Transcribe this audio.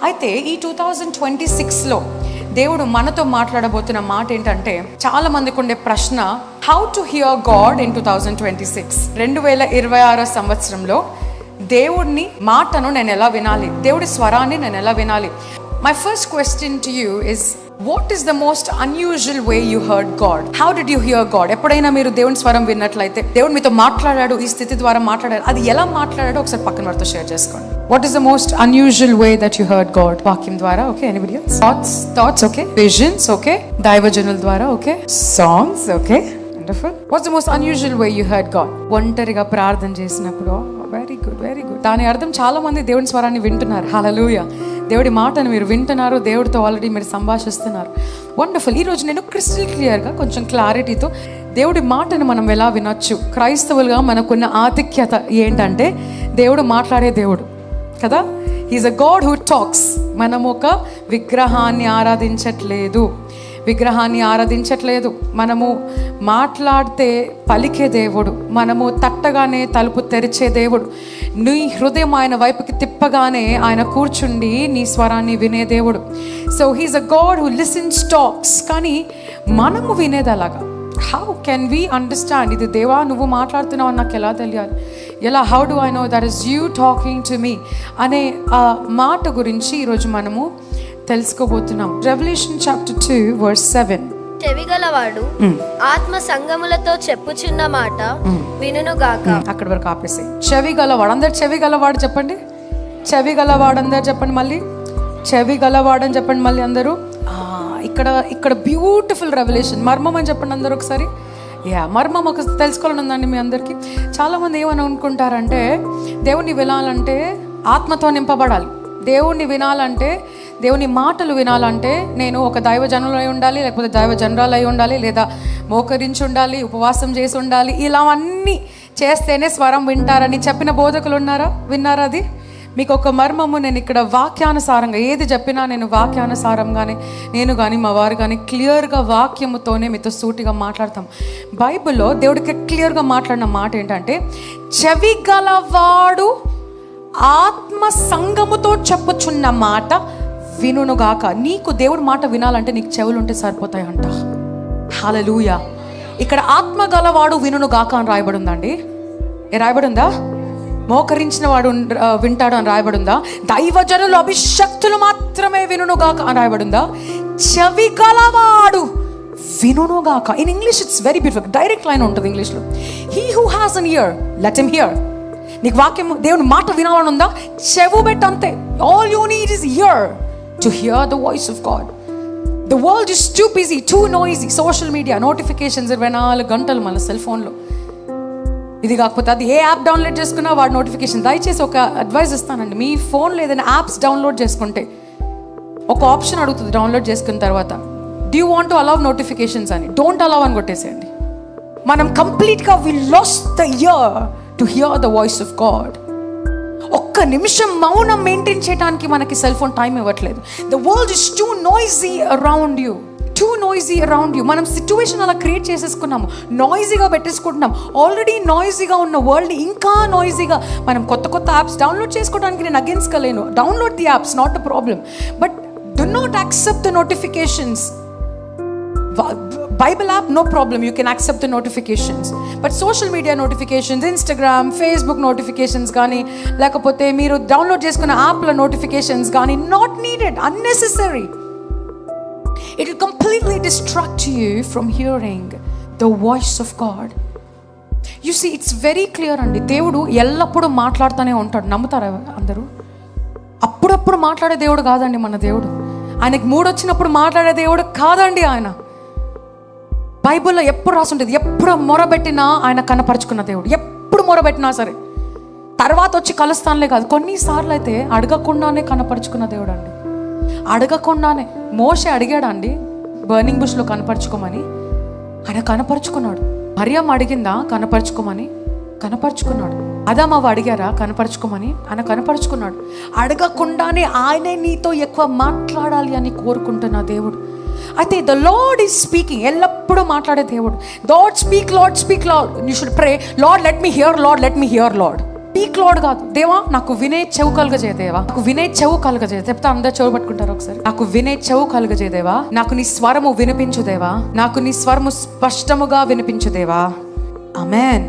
అయితే ఈ 2026లో దేవుడు మనతో మాట్లాడబోతున్న మాట ఏంటంటే, చాలా మందికి ఉండే ప్రశ్న, how to hear God in 2026. 2026 సంవత్సరంలో దేవుడిని మాటను నేను ఎలా వినాలి, దేవుడి స్వరాన్ని నేను ఎలా వినాలి. My first question to you is, what is the most unusual way you heard God? How did you here God? ఎప్పుడైనా మీరు దేవుని స్వరం విన్నట్లయితే, దేవుడు మీతో మాట్లాడాడు, ఈ స్థితి ద్వారా మాట్లాడాడు, అది ఎలా మాట్లాడాడో ఒకసారి పక్కన వారితో షేర్ చేసుకోండి. What is the most unusual way that you heard God? వాక్యం ద్వారా, okay. Anybody else? Thoughts, okay. Visions, okay. దైవజనుల ద్వారా, okay. Songs, okay. Wonderful. What's the most unusual way you heard God? ఒంటరిగా ప్రార్థన చేసినప్పుడు. Very good, very good. దాని అర్థం చాలా మంది దేవుని స్వరాన్ని వింటున్నారు. హల్లెలూయా. దేవుడి మాటను మీరు వింటున్నారు, దేవుడితో ఆల్రెడీ మీరు సంభాషిస్తున్నారు. వండర్ఫుల్. ఈరోజు నేను క్రిస్టల్ క్లియర్గా, కొంచెం క్లారిటీతో దేవుడి మాటను మనం ఎలా వినొచ్చు. క్రైస్తవులుగా మనకున్న ఆధిక్యత ఏంటంటే, దేవుడు మాట్లాడే దేవుడు కదా. He is a God who talks. మనము ఒక విగ్రహాన్ని ఆరాధించట్లేదు. మనము మాట్లాడితే పలికే దేవుడు, మనము తట్టగానే తలుపు తెరిచే దేవుడు, నీ హృదయం ఆయన వైపుకి తిప్పగానే ఆయన కూర్చుండి నీ స్వరాన్ని వినే దేవుడు. So he is a God who listens, talks. కానీ మనము వినేది అలాగా. How can we understand? ఇది దేవా నువ్వు మాట్లాడుతున్నావు నాకు ఎలా తెలియాలి, ఎలా, how do I know that is you talking to me అనే ఆ మాట గురించి ఈరోజు మనము తెలుసుకోబోతున్నాం. Revelation chapter 2 verse 7. చెవిగలవాడు ఆత్మ సంగములతో చెప్పుచున్న మాట వినుగాక. అక్కడి వరకు ఆపేసి. చెవిగలవాడు, అందరు చెవిగలవాడు చెప్పండి. చెవిగలవాడు అందరు చెప్పండి. మళ్ళీ చెవిగలవాడని చెప్పండి. మళ్ళీ అందరూ. ఇక్కడ బ్యూటిఫుల్ రెవల్యూషన్. మర్మం అని చెప్పండి అందరూ ఒకసారి. మర్మం ఒక తెలుసుకోవాలని ఉందండి మీ అందరికీ. చాలామంది ఏమని అనుకుంటారంటే, దేవుణ్ణి వినాలంటే ఆత్మతో నింపబడాలి, దేవుణ్ణి వినాలంటే, దేవుని మాటలు వినాలంటే నేను ఒక దైవజనులు అయి ఉండాలి, లేకపోతే దైవజనరాలు అయి ఉండాలి, లేదా మోకరించి ఉండాలి, ఉపవాసం చేసి ఉండాలి, ఇలా అన్నీ చేస్తేనే స్వరం వింటారని చెప్పిన బోధకులు విన్నారా? అది మీకు ఒక మర్మము. నేను ఇక్కడ వాక్యానుసారంగా ఏది చెప్పినా నేను వాక్యానుసారంగానే, నేను కానీ మా వారు కానీ క్లియర్గా వాక్యముతోనే మీతో సూటిగా మాట్లాడతాం. బైబిల్లో దేవుడికి క్లియర్గా మాట్లాడిన మాట ఏంటంటే, చెవి గలవాడు ఆత్మ సంగముతో చెప్పుచున్న మాట వినుగాక. నీకు దేవుడి మాట వినాలంటే నీకు చెవులు ఉంటే సరిపోతాయి అంట. హల్లెలూయా. ఇక్కడ ఆత్మ గలవాడు వినుగాక అని రాయబడి ఉందండి. రాయబడి ఉందా? మోకరించిన వాడు వింటాడు అని రాయబడి ఉందా? దైవజనులు అభిషక్తులు మాత్రమే వినుగాక అని రాయబడి ఉందా? చెవి గలవాడు వినుగాక. In English it's very beautiful. Direct line ఉంటుంది ఇంగ్లీష్లో. He who has an ear let him hear. నీకు వాక్యం, దేవుని మాట వినాలని ఉందా? చెవు పెట్టు అంతే. All you need is hear to hear the voice of God. The world is too busy, too noisy. Social media notifications 24 గంటలు మన సెల్ ఫోన్లో. ఇది కాకపోతే అది, ఏ యాప్ డౌన్లోడ్ చేసుకున్నా వాడు నోటిఫికేషన్. దయచేసి ఒక అడ్వైస్ ఇస్తానండి, మీ ఫోన్లో ఏదైనా యాప్స్ డౌన్లోడ్ చేసుకుంటే ఒక ఆప్షన్ అడుగుతుంది డౌన్లోడ్ చేసుకున్న తర్వాత, do you want to allow notifications అని. డోంట్ అలౌ అని కొట్టేసేయండి. మనం కంప్లీట్గా we lost the ear to hear the voice of God. ఒక్క నిమిషం మౌనం మెయింటైన్ చేయడానికి మనకి సెల్ ఫోన్ టైం ఇవ్వట్లేదు. The world is too noisy around you. మనం సిచ్యువేషన్ అలా క్రియేట్ చేసేసుకున్నాము, నాయిజీగా పెట్టేసుకుంటున్నాం. ఆల్రెడీ నాయిజీగా ఉన్న వరల్డ్ని ఇంకా నాయిజీగా మనం కొత్త యాప్స్ డౌన్లోడ్ చేసుకోవడానికి నేను అగేన్స్ట్ కలేను. Download the apps, not a problem, but do not accept the notifications. Bible app, no problem, you can accept the notifications. But social media notifications, Instagram, Facebook notifications కానీ, లేకపోతే మీరు download చేసుకున్న యాప్ల notifications కానీ, not needed, unnecessary. It will completely distract you from hearing the voice of God. You see, it's very clear అండి. దేవుడు ఎల్లప్పుడూ మాట్లాడుతూనే ఉంటాడు. నమ్ముతారా అందరూ? అప్పుడప్పుడు మాట్లాడే దేవుడు కాదండి మన దేవుడు. ఆయనకి మూడు వచ్చినప్పుడు మాట్లాడే దేవుడు కాదండి ఆయన. బైబిల్లో ఎప్పుడు రాసుంటుంది, ఎప్పుడు మొరబెట్టినా ఆయన కనపరుచుకున్న దేవుడు. ఎప్పుడు మొరబెట్టినా సరే తర్వాత వచ్చి కలుస్తానులే కాదు, కొన్నిసార్లు అయితే అడగకుండానే కనపరుచుకున్న దేవుడు అండి. అడగకుండానే. మోషే అడిగాడు అండి బర్నింగ్ బుష్లో కనపరుచుకోమని, ఆయన కనపరుచుకున్నాడు. మరియమ్మ అడిగిందా కనపరుచుకోమని? కనపరుచుకున్నాడు. ఆదామవ్వ అడిగారా కనపరుచుకోమని? ఆయన కనపరుచుకున్నాడు. అడగకుండానే ఆయనే నీతో ఎక్కువ మాట్లాడాలి అని కోరుకుంటున్న దేవుడు. అయితే ద లార్డ్ ఈజ్ స్పీకింగ్. ఎల్లప్పుడూ మాట్లాడే దేవుడు. Lord speak, lord speak, lord. You should pray, lord let me here, lord let me here, lord. Speak lord కాదు, దేవా నాకు వినే చెవు కలుగజేయ దేవా, నాకు వినే చెవు కలుగజేయ. చెప్తా అందరు చెవు పట్టుకుంటారు ఒకసారి. నాకు వినే చెవు కలుగజేయ దేవా, నాకు నీ స్వరము వినిపించు దేవా, నాకు నీ స్వరము స్పష్టముగా వినిపించు దేవా. ఆమేన్.